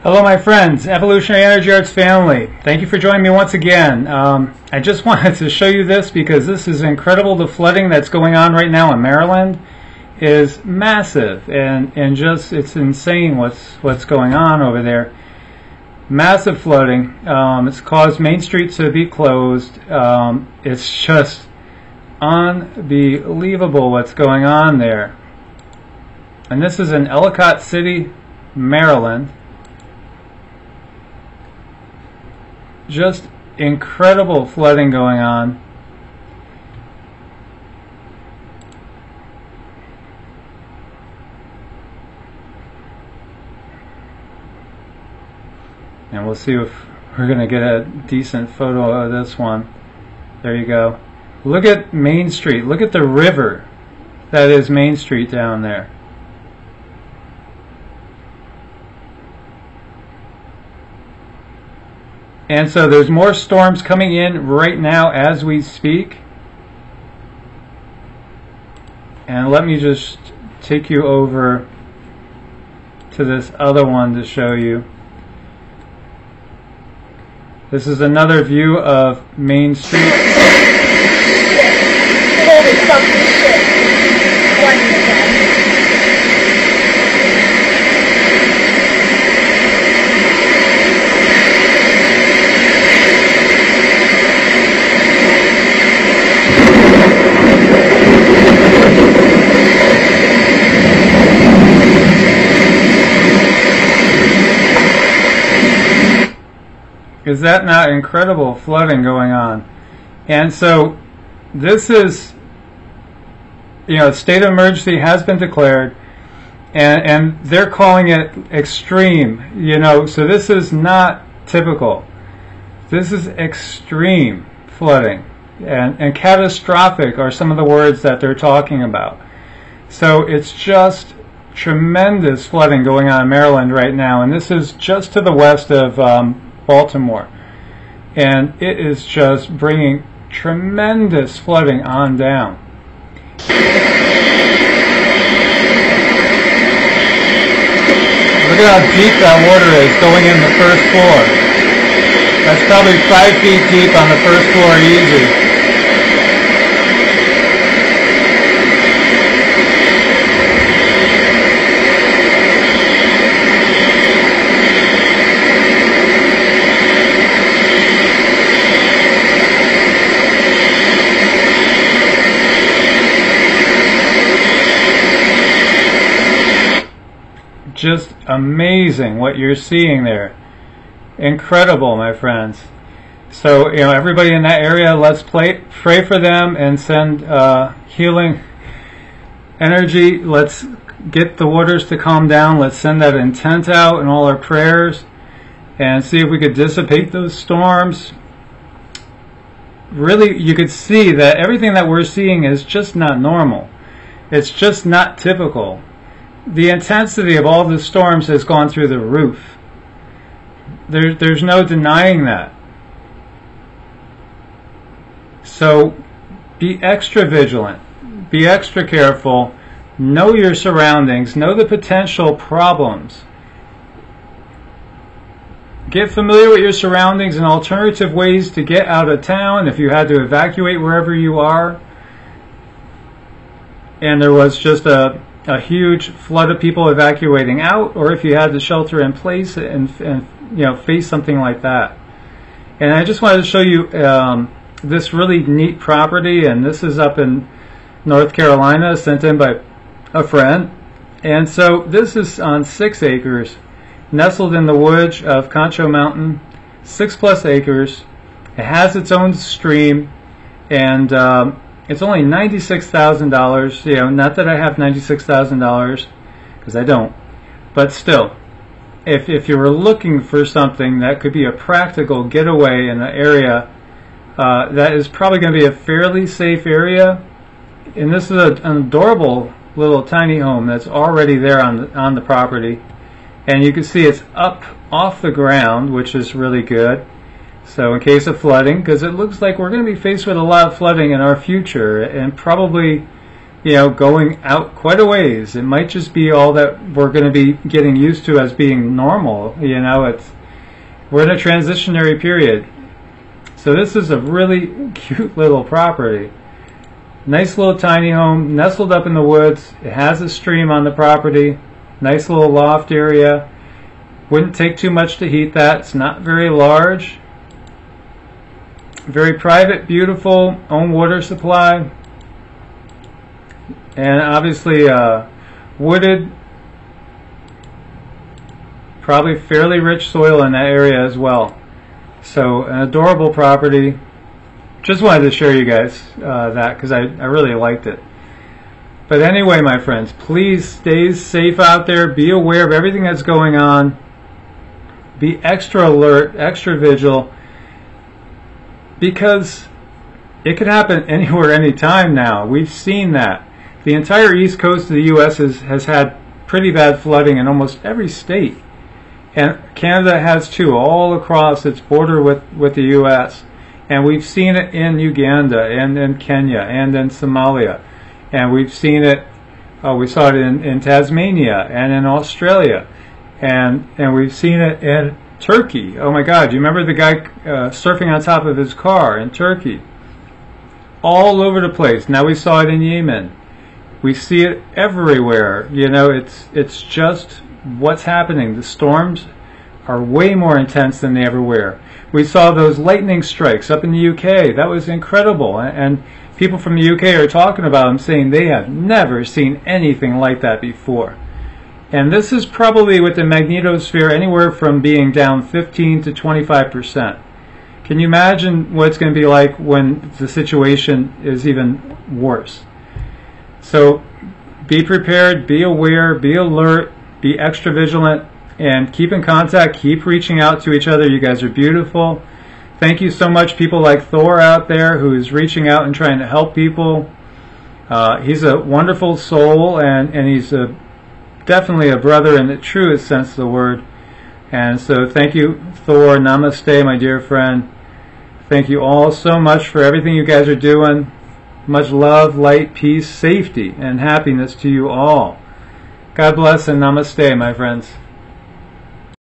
Hello my friends, Evolutionary Energy Arts family. Thank you for joining me once again. I just wanted to show you this because this is incredible. The flooding that's going on right now in Maryland is massive and just it's insane what's going on over there. Massive flooding. It's caused Main Street to be closed. It's just unbelievable what's going on there. And this is in Ellicott City, Maryland. Just incredible flooding going on. And we'll see if we're going to get a decent photo of this one. There you go. Look at Main Street. Look at the river that is Main Street down there. And so there's more storms coming in right now as we speak. And let me just take you over to this other one to show you. This is another view of Main Street. Holy fucking shit. What in the heck? Is that not incredible flooding going on? And so this is, state of emergency has been declared, and they're calling it extreme, so this is not typical. This is extreme flooding, and catastrophic are some of the words that they're talking about. So it's just tremendous flooding going on in Maryland right now, and this is just to the west of Baltimore, and it is just bringing tremendous flooding on down. Look at how deep that water is going in the first floor. That's probably 5 feet deep on the first floor easy. Just amazing what you're seeing there. Incredible, my friends. So, everybody in that area, let's pray for them and send healing energy. Let's get the waters to calm down. Let's send that intent out in all our prayers and see if we could dissipate those storms. Really, you could see that everything that we're seeing is just not normal. It's just not typical. The intensity of all the storms has gone through the roof. There's no denying that. So be extra vigilant, be extra careful, know your surroundings, know the potential problems. Get familiar with your surroundings and alternative ways to get out of town if you had to evacuate wherever you are. And there was just a huge flood of people evacuating out, or if you had to shelter in place and face something like that. And I just wanted to show you this really neat property, and this is up in North Carolina, sent in by a friend. And so this is on 6 acres, nestled in the woods of Concho Mountain, 6+ acres. It has its own stream, and it's only $96,000. Not that I have $96,000, because I don't. But still, if you were looking for something that could be a practical getaway in an area that is probably going to be a fairly safe area, and this is an adorable little tiny home that's already there on the property, and you can see it's up off the ground, which is really good. So in case of flooding, because it looks like we're going to be faced with a lot of flooding in our future, and probably going out quite a ways. It might just be all that we're going to be getting used to as being normal. We're in a transitionary period. So this is a really cute little property. Nice little tiny home, nestled up in the woods. It has a stream on the property. Nice little loft area. Wouldn't take too much to heat that. It's not very large. Very private, beautiful, own water supply. And obviously wooded, probably fairly rich soil in that area as well. So an adorable property. Just wanted to share you guys that because I really liked it. But anyway, my friends, please stay safe out there. Be aware of everything that's going on. Be extra alert, extra vigilant, because it could happen anywhere, anytime now. We've seen that. The entire east coast of the U.S. has had pretty bad flooding in almost every state. And Canada has too, all across its border with the U.S. And we've seen it in Uganda and in Kenya and in Somalia. And we've seen it, we saw it in Tasmania and in Australia. And we've seen it in Turkey. Oh my God, do you remember the guy surfing on top of his car in Turkey? All over the place. Now we saw it in Yemen. We see it everywhere. It's just what's happening. The storms are way more intense than they ever were. We saw those lightning strikes up in the UK. That was incredible. And people from the UK are talking about them, saying they have never seen anything like that before. And this is probably with the magnetosphere anywhere from being down 15 to 25%. Can you imagine what it's going to be like when the situation is even worse? So be prepared, be aware, be alert, be extra vigilant, and keep in contact, keep reaching out to each other. You guys are beautiful. Thank you so much, people like Thor out there who is reaching out and trying to help people. He's a wonderful soul, and he's definitely a brother in the truest sense of the word. And so thank you, Thor. Namaste, my dear friend. Thank you all so much for everything you guys are doing. Much love, light, peace, safety, and happiness to you all. God bless and namaste, my friends.